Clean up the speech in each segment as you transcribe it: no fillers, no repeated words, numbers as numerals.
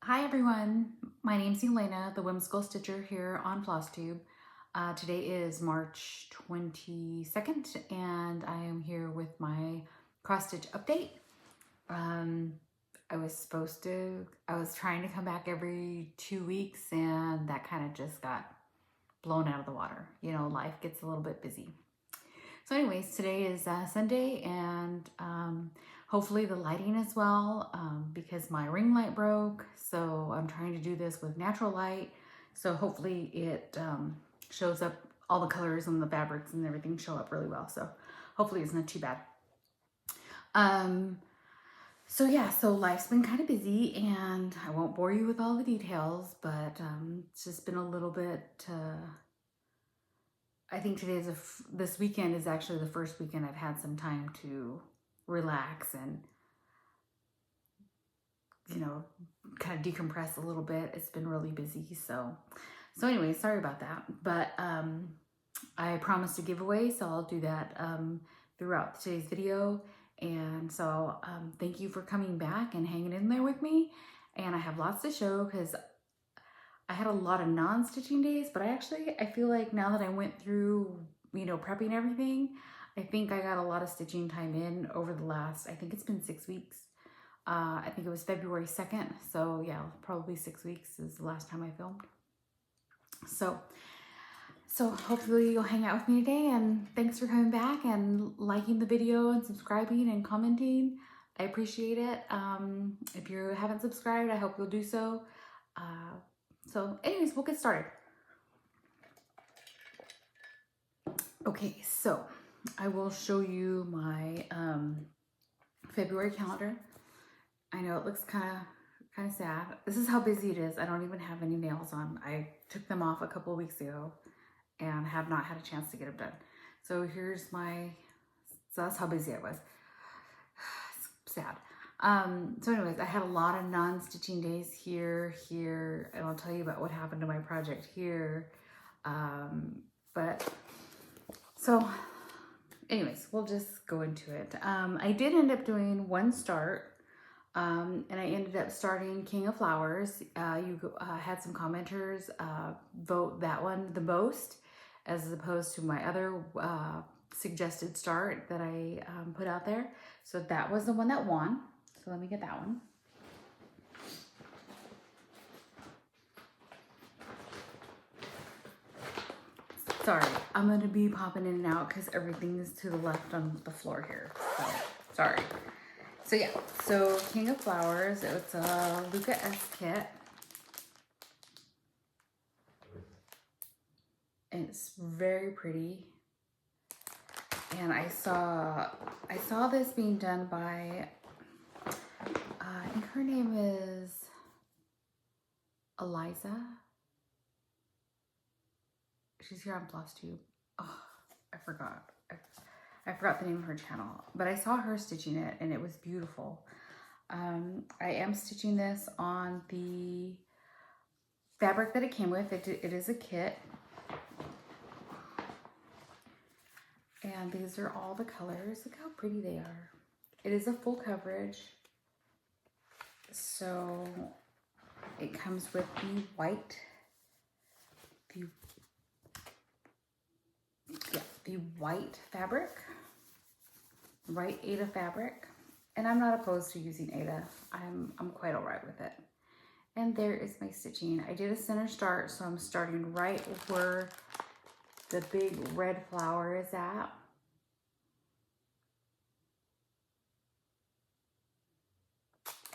Hi everyone, my name's Elena, the whimsical stitcher here on Flosstube. Today is March 22nd and I am here with my cross stitch update. I was trying to come back every 2 weeks and that kind of just got blown out of the water. You know, life gets a little bit busy. So anyways, today is Sunday and hopefully the lighting as well because my ring light broke. So I'm trying to do this with natural light. So hopefully it shows up, all the colors and the fabrics and everything show up really well. So hopefully it's not too bad. So yeah, so life's been kind of busy and I won't bore you with all the details, but it's just been a little bit, I think this weekend is actually the first weekend I've had some time to relax and, you know, kind of decompress a little bit. It's been really busy. So anyway, sorry about that. But I promised a giveaway, so I'll do that throughout today's video. And so thank you for coming back and hanging in there with me. And I have lots to show because I had a lot of non-stitching days, but I feel like now that I went through, you know, prepping everything, I think I got a lot of stitching time in over the last, I think it's been 6 weeks. I think it was February 2nd. So yeah, probably 6 weeks is the last time I filmed. So hopefully you'll hang out with me today, and thanks for coming back and liking the video and subscribing and commenting. I appreciate it. If you haven't subscribed, I hope you'll do so. So anyways, we'll get started. Okay, so I will show you my February calendar. I know it looks kind of sad. This is how busy it is. I don't even have any nails on. I took them off a couple of weeks ago and have not had a chance to get them done. So so that's how busy I was. It's sad. So anyways, I had a lot of non-stitching days here, and I'll tell you about what happened to my project here. So anyways, we'll just go into it. I did end up doing one start, and I ended up starting King of Flowers. You had some commenters vote that one the most, as opposed to my other suggested start that I put out there. So that was the one that won. So let me get that one. Sorry, I'm gonna be popping in and out because everything is to the left on the floor here. So sorry. So yeah, so King of Flowers, it's a Luca S kit. And it's very pretty. And I saw this being done by, I think her name is Eliza. She's here on Flosstube. Oh, I forgot the name of her channel, but I saw her stitching it and it was beautiful. I am stitching this on the fabric that it came with. It is a kit. And these are all the colors. Look how pretty they are. It is a full coverage. So it comes with the white, the white fabric, white Aida fabric. And I'm not opposed to using Aida. I'm quite all right with it. And there is my stitching. I did a center start, so I'm starting right where the big red flower is at.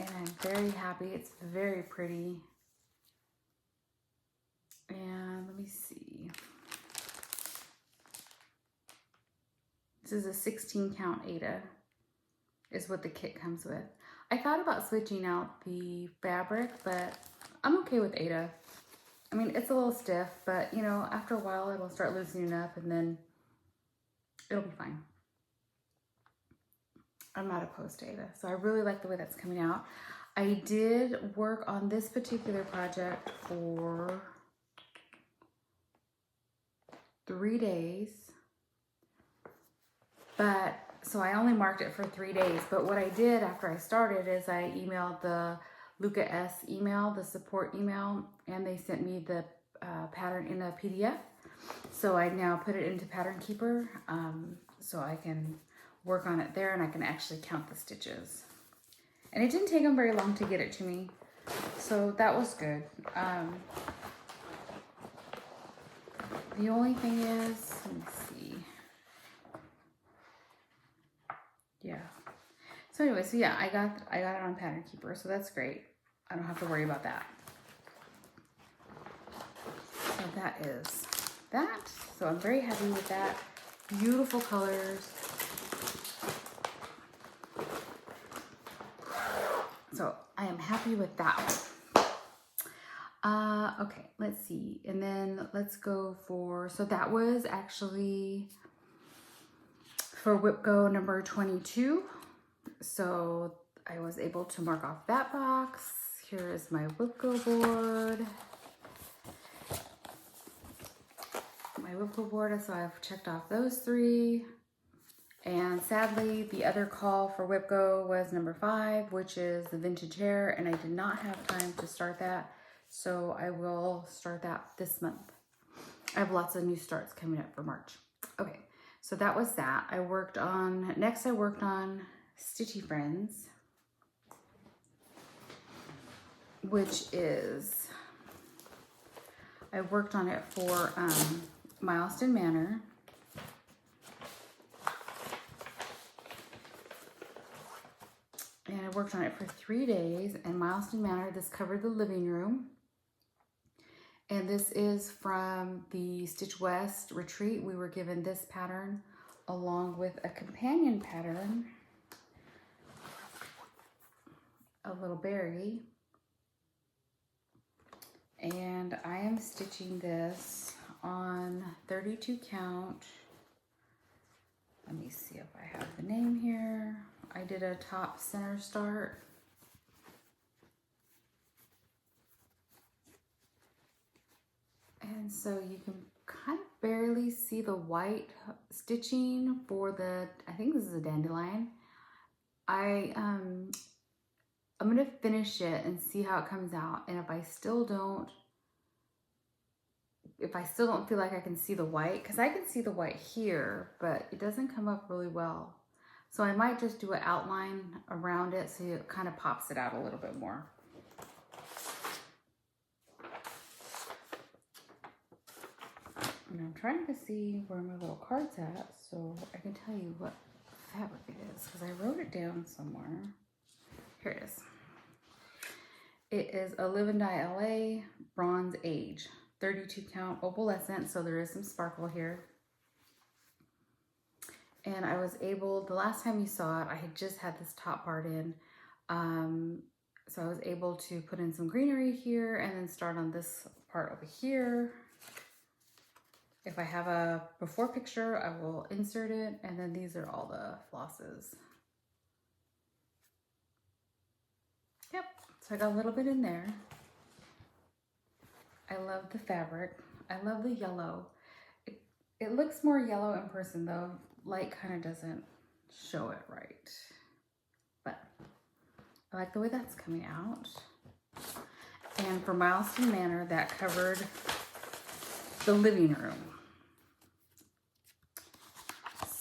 And I'm very happy. It's very pretty. And let me see. This is a 16 count Aida is what the kit comes with. I thought about switching out the fabric, but I'm okay with Aida. I mean, it's a little stiff, but you know, after a while it'll start loosening up and then it'll be fine. I'm not opposed to Aida, so I really like the way that's coming out. I did work on this particular project for 3 days, so I only marked it for 3 days, but what I did after I started is I emailed the Luca S email, the support email, and they sent me the pattern in a PDF. So I now put it into Pattern Keeper so I can work on it there and I can actually count the stitches. And it didn't take them very long to get it to me, so that was good. The only thing is, let me see. Yeah. So anyway, so yeah, I got it on Pattern Keeper, so that's great. I don't have to worry about that. So that is that. So I'm very happy with that. Beautiful colors. So I am happy with that one. Okay, let's see. And then let's go for, so that was actually for Whip Go number 22. So I was able to mark off that box. Here is my Whip Go board. My Whip Go board, so I've checked off those 3. And sadly, the other call for Whip Go was number 5, which is the vintage hair, and I did not have time to start that. So I will start that this month. I have lots of new starts coming up for March. Okay, so that was that. Next I worked on Stitchy Friends, which is, I worked on it for Milestone Manor. And I worked on it for 3 days, and Milestone Manor, this covered the living room. And this is from the Stitch West retreat. We were given this pattern along with a companion pattern, a little berry. And I am stitching this on 32 count. Let me see if I have the name here. I did a top center start. And so you can kind of barely see the white stitching for the, I think this is a dandelion. I'm gonna finish it and see how it comes out. And if I still don't feel like I can see the white, because I can see the white here, but it doesn't come up really well. So I might just do an outline around it so it kind of pops it out a little bit more. And I'm trying to see where my little card's at so I can tell you what fabric it is, because I wrote it down somewhere. Here it is. It is a Live and Die LA Bronze Age, 32 count opalescent, so there is some sparkle here. And I was able, the last time you saw it, I had just had this top part in. So I was able to put in some greenery here and then start on this part over here. If I have a before picture, I will insert it. And then these are all the flosses. Yep, so I got a little bit in there. I love the fabric. I love the yellow. It looks more yellow in person though. Light kind of doesn't show it right. But I like the way that's coming out. And for Milestone Manor, that covered the living room.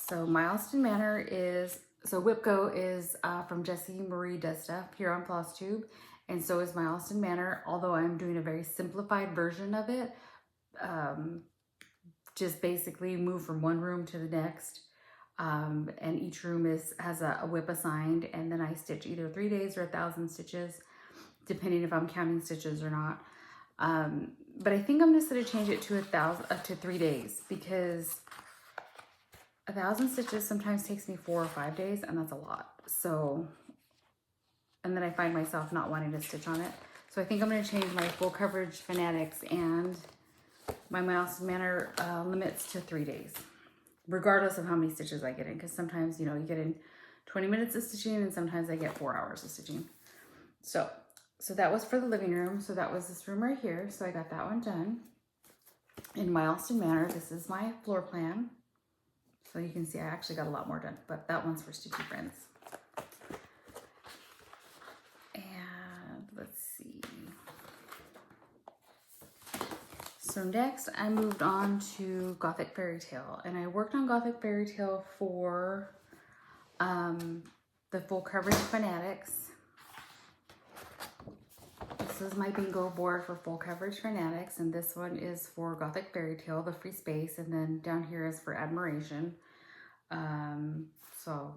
So Milestone Manor is, so Whip Go is from Jessie Marie Does Stuff here on Flosstube. And so is Milestone Manor, although I'm doing a very simplified version of it. Just basically move from one room to the next. And each room has a whip assigned, and then I stitch either 3 days or 1,000 stitches, depending if I'm counting stitches or not. But I think I'm just going to change it to 3 days, because 1,000 stitches sometimes takes me 4 or 5 days, and that's a lot. So, and then I find myself not wanting to stitch on it. So I think I'm going to change my full coverage fanatics and my Milestone Manor limits to 3 days, regardless of how many stitches I get in, because sometimes, you know, you get in 20 minutes of stitching and sometimes I get 4 hours of stitching. So that was for the living room. So that was this room right here. So I got that one done. In Milestone Manor, this is my floor plan. So you can see I actually got a lot more done, but that one's for Stitchy Friends. And let's So next I moved on to Gothic Fairy Tale, and I worked on Gothic Fairy Tale for the Full Coverage Fanatics. This is my bingo board for Full Coverage Fanatics, and this one is for Gothic Fairy Tale, the free space, and then down here is for Admiration. So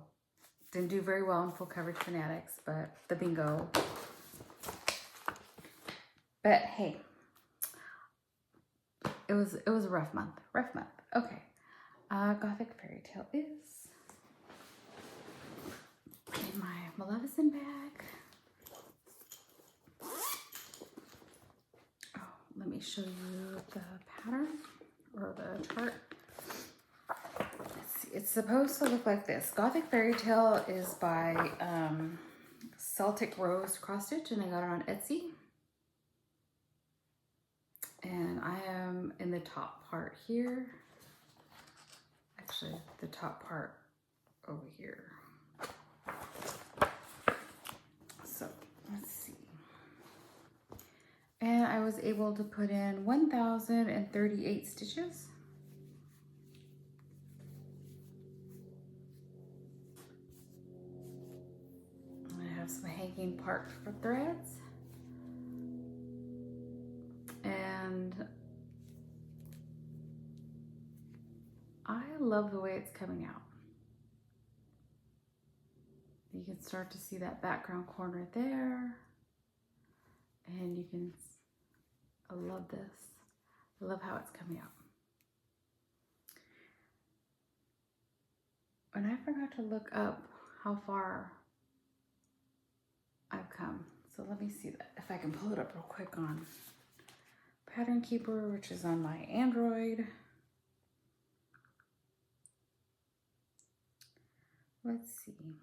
didn't do very well in Full Coverage Fanatics, but the bingo. But hey, it was a rough month. Okay. Gothic Fairy Tale is in my Maleficent bag. Oh, let me show you the pattern or the chart. Let's see. It's supposed to look like this. Gothic Fairy Tale is by Celtic Rose Cross Stitch, and I got it on Etsy. And I am in the top part here. Actually, the top part over here. So, let's see. And I was able to put in 1,038 stitches. I have some hanging part for threads. And I love the way it's coming out. You can start to see that background corner there. And you can, I love this. I love how it's coming out. And I forgot to look up how far I've come. So let me see that, if I can pull it up real quick on Pattern Keeper, which is on my Android. Let's see.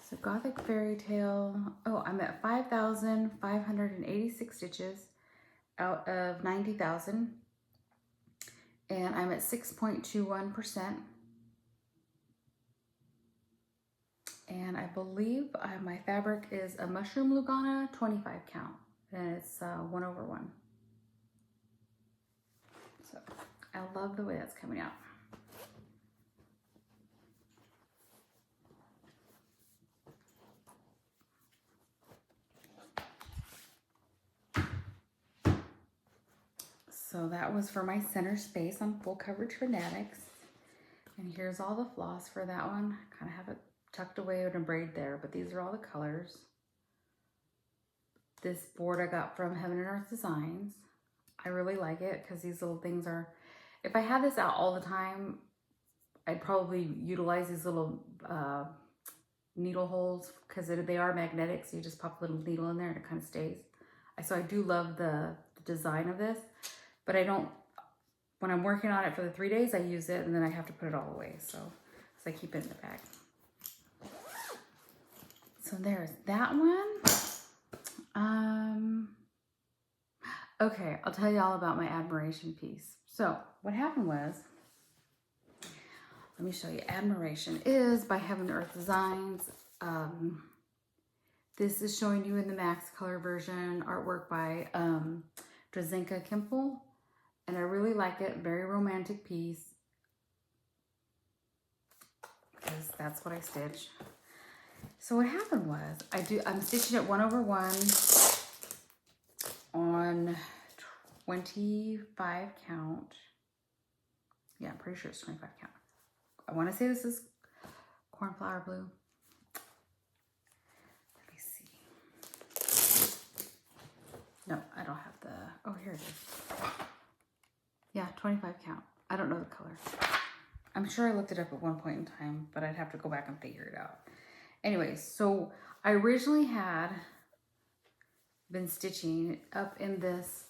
So Gothic Fairy Tale, oh, I'm at 5,586 stitches out of 90,000. And I'm at 6.21%. And I believe my fabric is a Mushroom Lugana 25 count. And it's 1/1. So I love the way that's coming out. So that was for my center space on Full Coverage Fanatics. And here's all the floss for that one. Kind of have it tucked away in a braid there, but these are all the colors. This board I got from Heaven and Earth Designs. I really like it because these little things are, if I had this out all the time, I'd probably utilize these little needle holes because they are magnetic. So you just pop a little needle in there and it kind of stays. So I do love the design of this, but I don't, when I'm working on it for the 3 days, I use it and then I have to put it all away. So I keep it in the bag. So there's that one. Okay, I'll tell you all about my Admiration piece. So what happened was, let me show you. Admiration is by Heaven and Earth Designs. This is showing you in the max color version, artwork by Drazenka Kimple. And I really like it, very romantic piece. Because that's what I stitch. So what happened was, I'm stitching it 1/1 on 25 count. Yeah, I'm pretty sure it's 25 count. I want to say this is Cornflower Blue. Let me see. No, I don't have the, oh, here it is. Yeah, 25 count. I don't know the color. I'm sure I looked it up at one point in time, but I'd have to go back and figure it out. Anyways, so I originally had been stitching up in this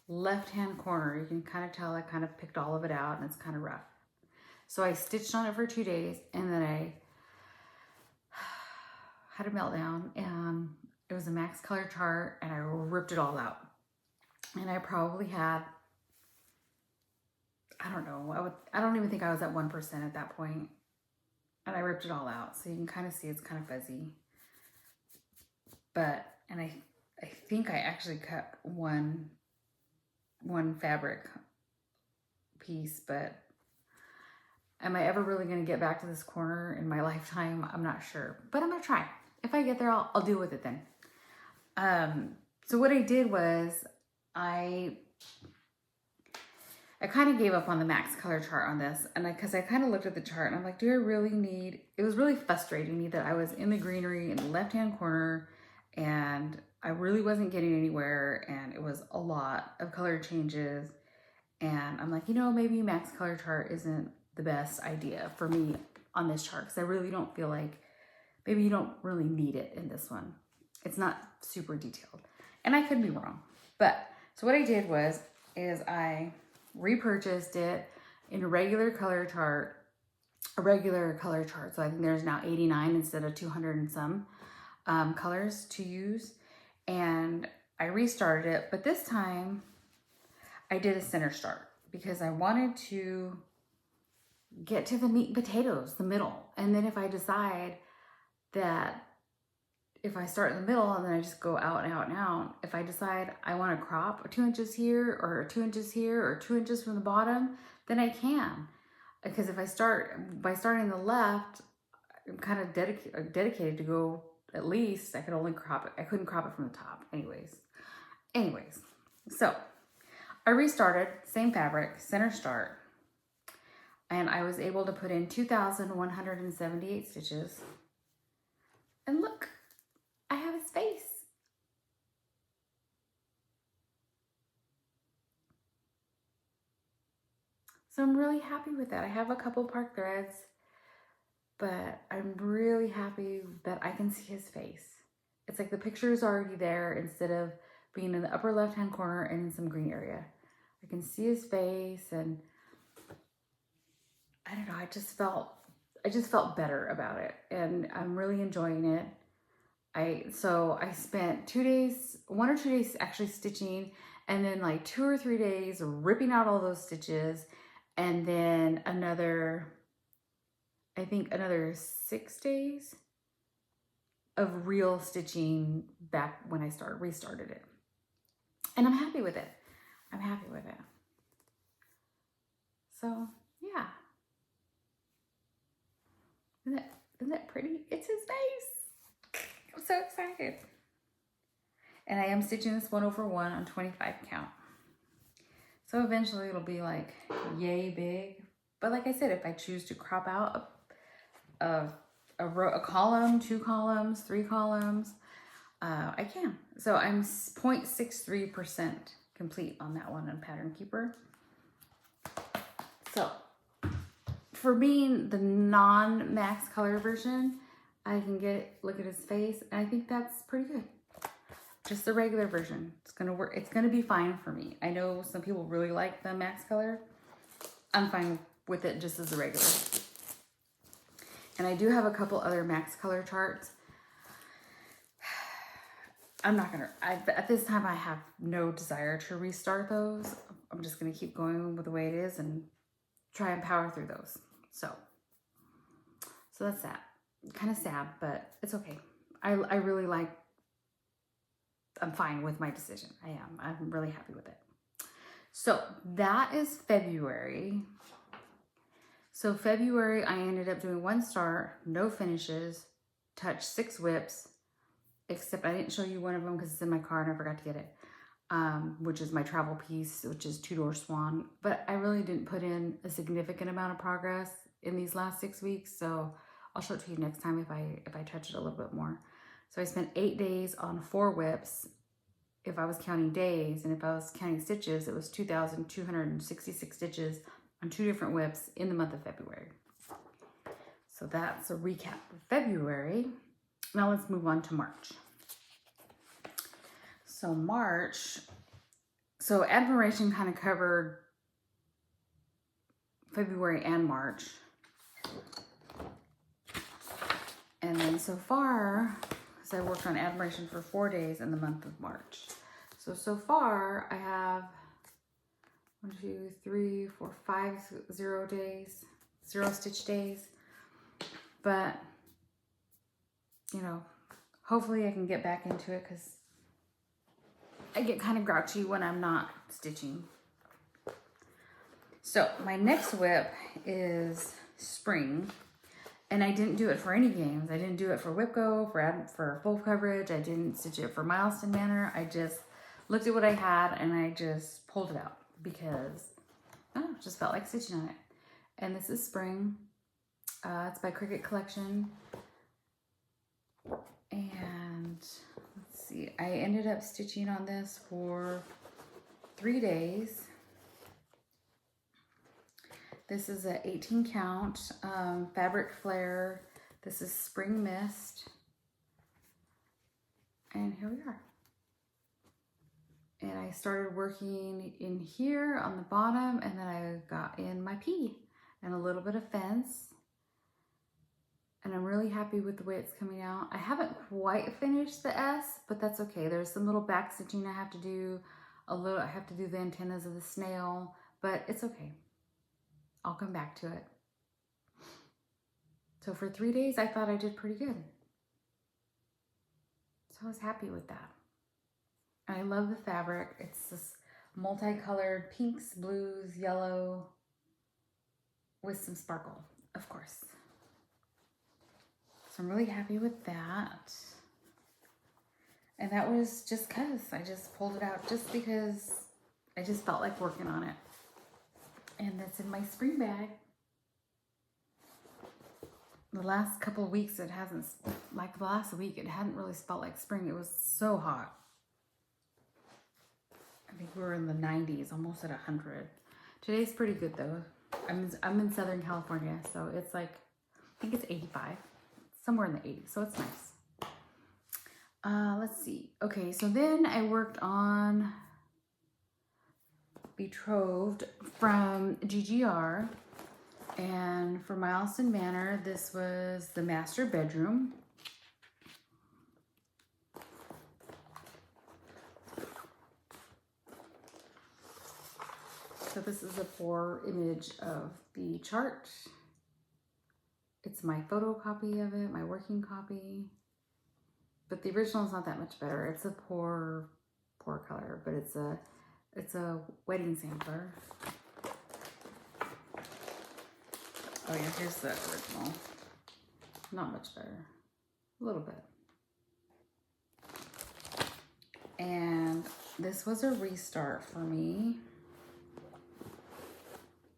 left-hand corner. You can kind of tell I kind of picked all of it out and it's kind of rough. So I stitched on it for 2 days and then I had a meltdown and it was a max color chart and I ripped it all out. And I probably had, I don't know, I don't even think I was at 1% at that point. And I ripped it all out. So you can kind of see it's kind of fuzzy. But, and I think I actually cut one fabric piece, but am I ever really going to get back to this corner in my lifetime? I'm not sure, but I'm going to try. If I get there, I'll deal with it then. So what I did was I kind of gave up on the max color chart on this, and because I kind of looked at the chart and I'm like, do I really need, it was really frustrating me that I was in the greenery in the left-hand corner and I really wasn't getting anywhere, and it was a lot of color changes, and I'm like, you know, maybe max color chart isn't the best idea for me on this chart, because I really don't feel like, maybe you don't really need it in this one. It's not super detailed, and I could be wrong. But so what I did was I repurchased it in a regular color chart, So I think there's now 89 instead of 200 and some colors to use. And I restarted it, but this time I did a center start because I wanted to get to the meat and potatoes, the middle. And then if I decide that if I start in the middle and then I just go out and out and out, if I decide I want to crop 2 inches here or 2 inches here or 2 inches from the bottom, then I can. Because if I start, by starting the left, I'm kind of dedicated to go, at least I could only crop it. I couldn't crop it from the top anyways. So I restarted, same fabric, center start. And I was able to put in 2,178 stitches. And look, I have his face. So I'm really happy with that. I have a couple part threads, but I'm really happy that I can see his face. It's like the picture is already there instead of being in the upper left-hand corner and in some green area. I can see his face, and I don't know, I just felt better about it, and I'm really enjoying it. So I spent 2 days, 1 or 2 days actually stitching, and then like 2 or 3 days ripping out all those stitches, and then I think another 6 days of real stitching back when I restarted it. And I'm happy with it. So yeah. Isn't that pretty? It's his face. I'm so excited. And I am stitching this 1/1 on 25 count. So eventually it'll be like yay big. But like I said, if I choose to crop out a column, 2 columns, 3 columns, I can. So I'm 0.63% complete on that one on Pattern Keeper. So for being the non-max color version, I can look at his face, and I think that's pretty good. Just the regular version. It's gonna work. It's gonna be fine for me. I know some people really like the max color. I'm fine with it just as a regular. And I do have a couple other max color charts. At this time I have no desire to restart those. I'm just gonna keep going with the way it is and try and power through those. So that's that. Kind of sad, but it's okay. I really like, I'm fine with my decision. I am. I'm really happy with it. So that is February. So February, I ended up doing 1 start, no finishes, touched 6 whips, except I didn't show you one of them because it's in my car and I forgot to get it, which is my travel piece, which is 2-door swan. But I really didn't put in a significant amount of progress in these last 6 weeks, so I'll show it to you next time if I touch it a little bit more. So I spent 8 days on 4 whips. If I was counting days, and if I was counting stitches, it was 2,266 stitches on 2 different whips in the month of February. So that's a recap of February. Now let's move on to March. So March, so Admiration kind of covered February and March. And then so far, I worked on Admiration for 4 days in the month of March. So far I have 1, 2, 3, 4, 5 0 days, 0 stitch days. But, you know, hopefully I can get back into it because I get kind of grouchy when I'm not stitching. So my next whip is Spring. And I didn't do it for any games. I didn't do it for WhipGo, for full coverage. I didn't stitch it for Milestone Manor. I just looked at what I had and I just pulled it out because I don't know, just felt like stitching on it. And this is Spring. It's by Cricut Collection. And let's see, I ended up stitching on this for 3 days. This is a 18 count fabric flare. This is Spring Mist. And here we are. And I started working in here on the bottom, and then I got in my P and a little bit of fence. And I'm really happy with the way it's coming out. I haven't quite finished the S, but that's okay. There's some little back stitching I have to do. I have to do the antennas of the snail, but it's okay. I'll come back to it. So for 3 days, I thought I did pretty good. So I was happy with that. I love the fabric. It's this multicolored pinks, blues, yellow, with some sparkle, of course. So I'm really happy with that. And that was just because I just pulled it out just because I just felt like working on it. And that's in my spring bag. The last couple of weeks, it hasn't, like the last week, it hadn't really felt like spring. It was so hot. I think we were in the 90s, almost at 100. Today's pretty good though. I'm in Southern California, so it's like, I think it's 85, somewhere in the 80s, so it's nice. Let's see. Okay, so then I worked on Betrothed from GGR, and for Milestone Manor, this was the master bedroom. So this is a pour image of the chart. It's my photocopy of it, my working copy, but the original is not that much better. It's a pour color, but it's a wedding sampler. Oh yeah, here's the original. Not much better. A little bit. And this was a restart for me.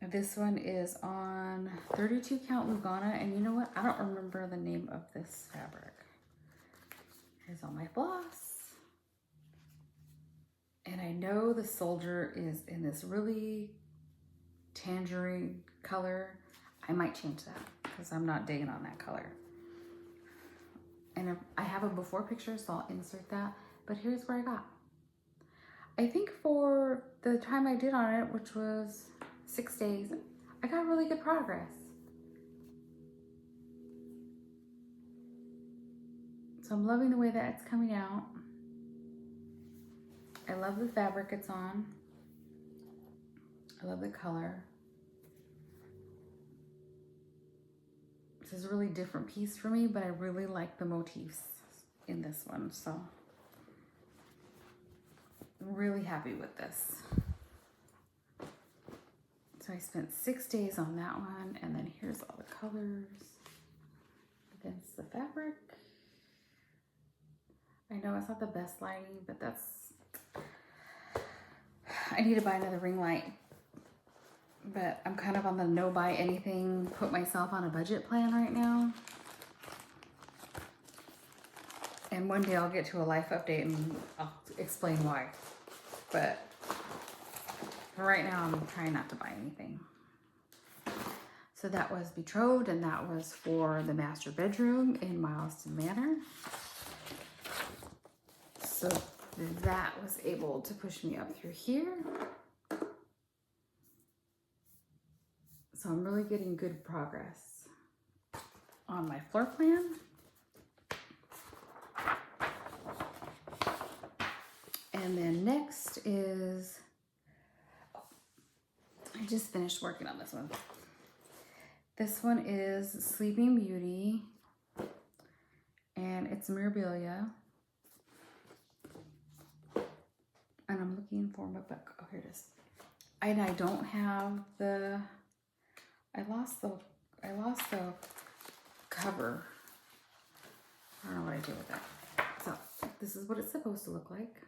This one is on 32 count Lugana, and you know what? I don't remember the name of this fabric. Here's all my floss. And I know the soldier is in this really tangerine color. I might change that because I'm not digging on that color. And I have a before picture, so I'll insert that. But here's where I got. I think for the time I did on it, which was 6 days, I got really good progress. So I'm loving the way that it's coming out. I love the fabric it's on. I love the color. This is a really different piece for me, but I really like the motifs in this one, so I'm really happy with this. So I spent 6 days on that one, and then here's all the colors against the fabric. I know it's not the best lighting, but I need to buy another ring light. But I'm kind of on the no buy anything, put myself on a budget plan right now. And one day I'll get to a life update and I'll explain why. But for right now, I'm trying not to buy anything. So that was Betrothed, and that was for the master bedroom in Milestone Manor. So that was able to push me up through here. So I'm really getting good progress on my floor plan. And then next is, I just finished working on this one. This one is Sleeping Beauty, and it's Mirabilia. looking for my book. Oh, here it is. And I don't have the, I lost the cover. I don't know what I did with that. So this is what it's supposed to look like.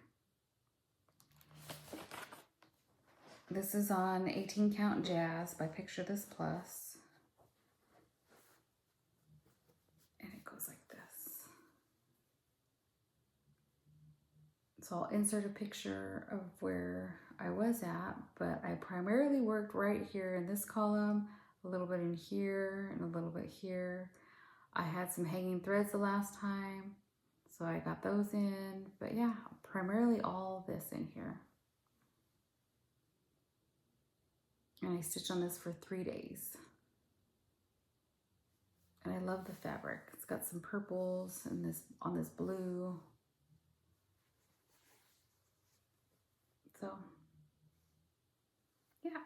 This is on 18 Count Jazz by Picture This Plus. And it goes like this. So I'll insert a picture of where I was at, but I primarily worked right here in this column, a little bit in here, and a little bit here. I had some hanging threads the last time, so I got those in, but yeah, primarily all this in here. And I stitched on this for 3 days. And I love the fabric. It's got some purples and this on this blue. So, yeah.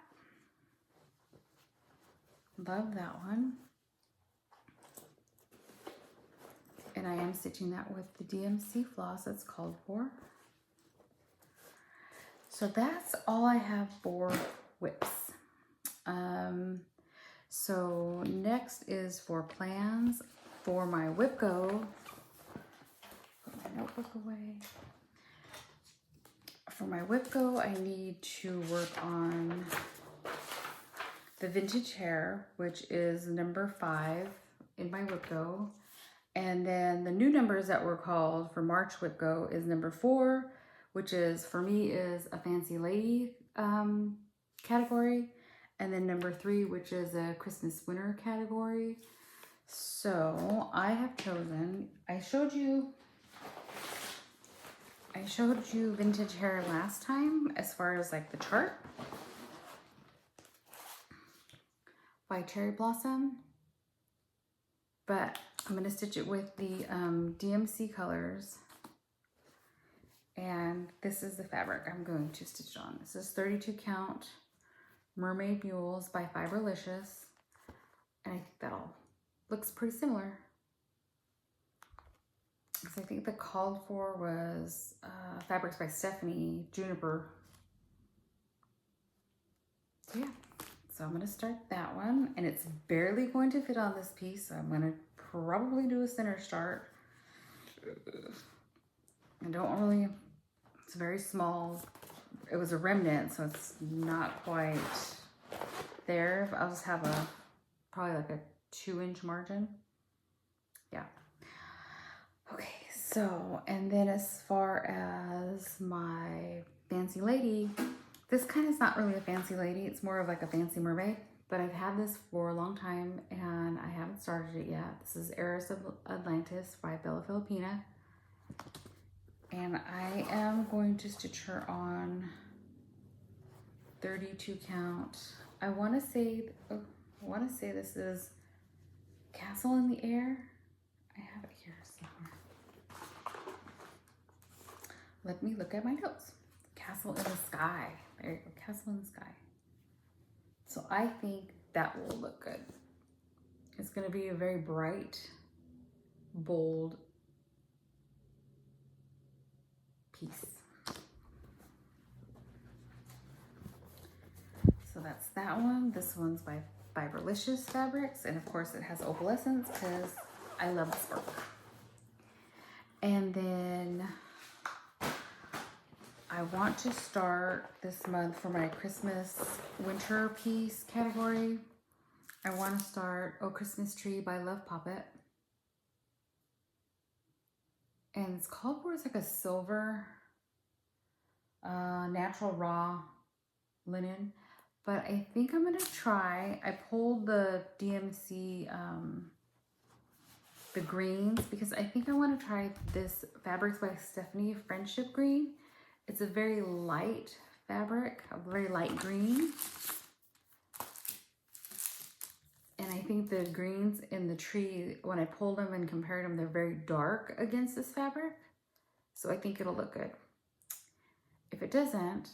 Love that one. And I am stitching that with the DMC floss that's called for. So that's all I have for whips. So next is for plans for my whip go. Put my notebook away. For my whip go, I need to work on the vintage hair, which is number 5 in my whip go. And then the new numbers that were called for March whip go is number 4, which is, for me, is a fancy lady category. And then number 3, which is a Christmas winter category. So I have chosen, I showed you vintage hair last time as far as like the chart by Cherry Blossom. But I'm going to stitch it with the DMC colors. And this is the fabric I'm going to stitch on. This is 32 count Mermaid Mules by Fiberlicious. And I think that all looks pretty similar. Because I think the called for was Fabrics by Stephanie, Juniper. So yeah, so I'm going to start that one. And it's barely going to fit on this piece. So I'm going to probably do a center start. I don't really, it's very small. It was a remnant, so it's not quite there. I'll just have a, probably like a 2-inch margin. Yeah. Okay, so, and then as far as my fancy lady, this kind of is not really a fancy lady. It's more of like a fancy mermaid, but I've had this for a long time and I haven't started it yet. This is Heiress of Atlantis by Bella Filipina. And I am going to stitch her on 32 count. I want to say this is Castle in the Air. I have it here somewhere. Let me look at my notes. Castle in the Sky. There you go, Castle in the Sky. So I think that will look good. It's going to be a very bright, bold piece. So that's that one. This one's by Fiberlicious Fabrics, and of course it has opalescence because I love this work. And then I want to start this month for my Christmas winter piece category. I want to start Oh Christmas Tree by Love Poppet. And it's called for, it's like a silver natural raw linen. But I think I'm going to try, I pulled the DMC, the greens, because I think I want to try this Fabrics by Stephanie Friendship Green. It's a very light fabric, a very light green. And I think the greens in the tree, when I pulled them and compared them, they're very dark against this fabric. So I think it'll look good. If it doesn't,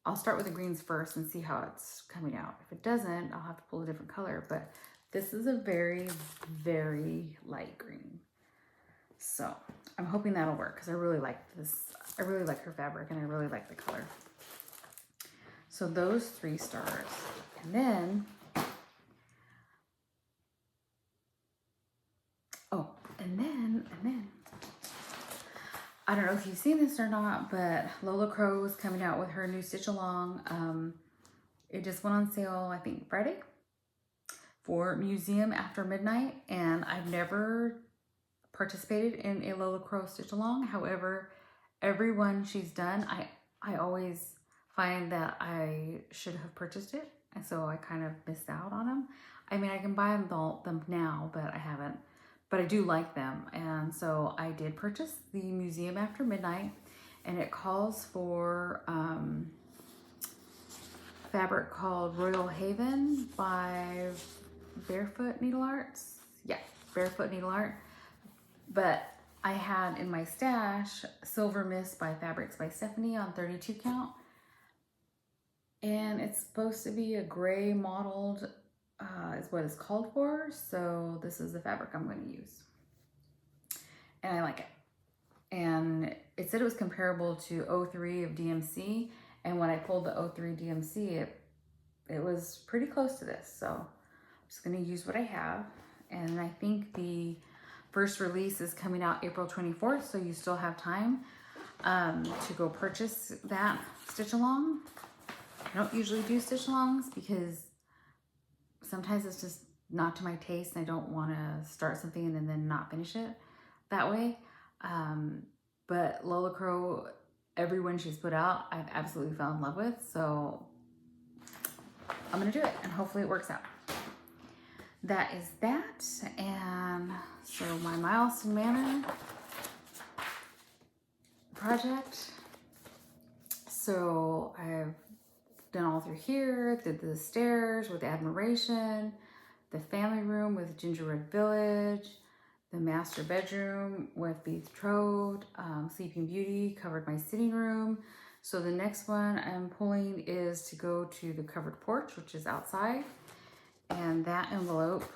I'll start with the greens first and see how it's coming out. If it doesn't, I'll have to pull a different color, but this is a very, very light green. So I'm hoping that'll work because I really like this. I I really like her fabric and I really like the color. So those 3 stars. And then, and then, I don't know if you've seen this or not, but Lola Crow is coming out with her new stitch along. It just went on sale, I think Friday, for Museum After Midnight. And I've never participated in a Lola Crow stitch along. However, every one she's done, I always find that I should have purchased it. And so I kind of missed out on them. I mean, I can buy them now, but I haven't. But I do like them. And so I did purchase the Museum After Midnight. And it calls for fabric called Royal Haven by Barefoot Needle Arts. Yeah, Barefoot Needle Art. But I had in my stash Silver Mist by Fabrics by Stephanie on 32 count. And it's supposed to be a gray mottled, is what it's called for. So this is the fabric I'm going to use. And I like it. And it said it was comparable to 03 of DMC. And when I pulled the 03 DMC, it was pretty close to this. So I'm just going to use what I have. And I think the first release is coming out April 24th. So you still have time to go purchase that stitch along. I don't usually do stitch alongs because sometimes it's just not to my taste and I don't want to start something and then not finish it that way. But Lola Crow, every one she's put out, I've absolutely fell in love with. So I'm going to do it and hopefully it works out. That is that. And so my Milestone Manor project. So I've done all through here, did the stairs with Admiration, the family room with Gingerbread Village, the master bedroom with Betrothed, Sleeping Beauty, covered my sitting room. So the next one I'm pulling is to go to the covered porch, which is outside. And that envelope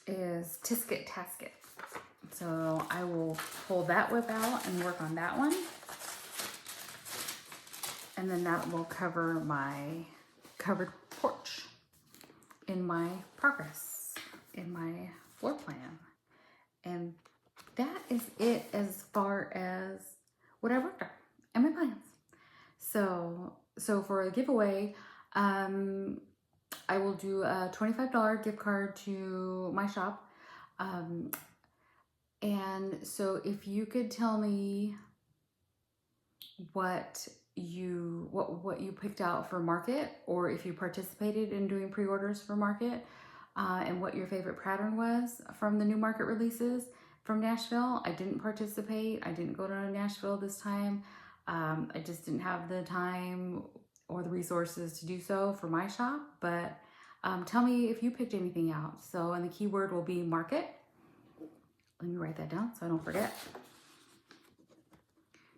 is Tisket Tasket. So I will pull that whip out and work on that one. And then that will cover my covered porch in my progress, in my floor plan. And that is it as far as what I worked on and my plans. So for a giveaway, I will do a $25 gift card to my shop. And so if you could tell me what you picked out for market, or if you participated in doing pre-orders for market, and what your favorite pattern was from the new market releases from Nashville. I didn't participate. I didn't go to Nashville this time. I just didn't have the time or the resources to do so for my shop, but tell me if you picked anything out. So, and the keyword will be market. Let me write that down so I don't forget.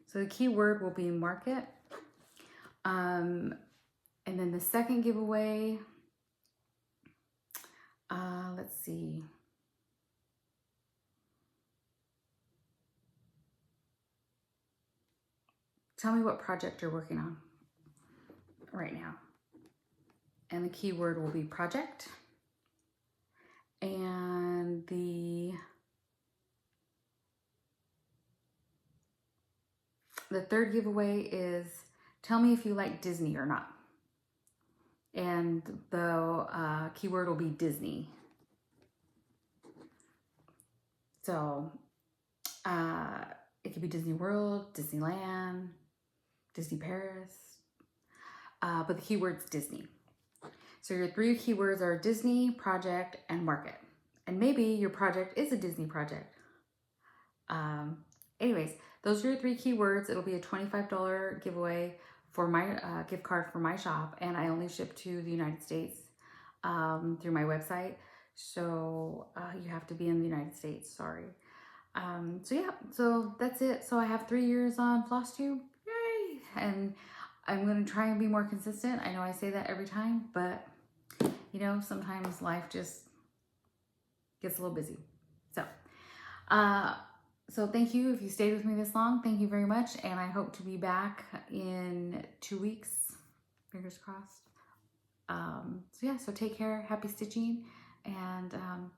So the keyword will be market. And then the second giveaway, let's see. Tell me what project you're working on right now. And the keyword will be project. And the third giveaway is tell me if you like Disney or not. And the keyword will be Disney. So it could be Disney World, Disneyland, Disney Paris, but the keyword's Disney. So your three keywords are Disney, project, and market. And maybe your project is a Disney project. Anyways, those are your three keywords. It'll be a $25 giveaway for my gift card for my shop. And I only ship to the United States through my website. So you have to be in the United States, sorry. So yeah, so that's it. So I have 3 years on Flosstube, yay! And I'm gonna try and be more consistent. I know I say that every time, but you know, sometimes life just gets a little busy. So, So thank you if you stayed with me this long. Thank you very much. And I hope to be back in 2 weeks. Fingers crossed. So yeah, so take care. Happy stitching. And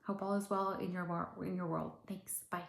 hope all is well in your world. Thanks. Bye.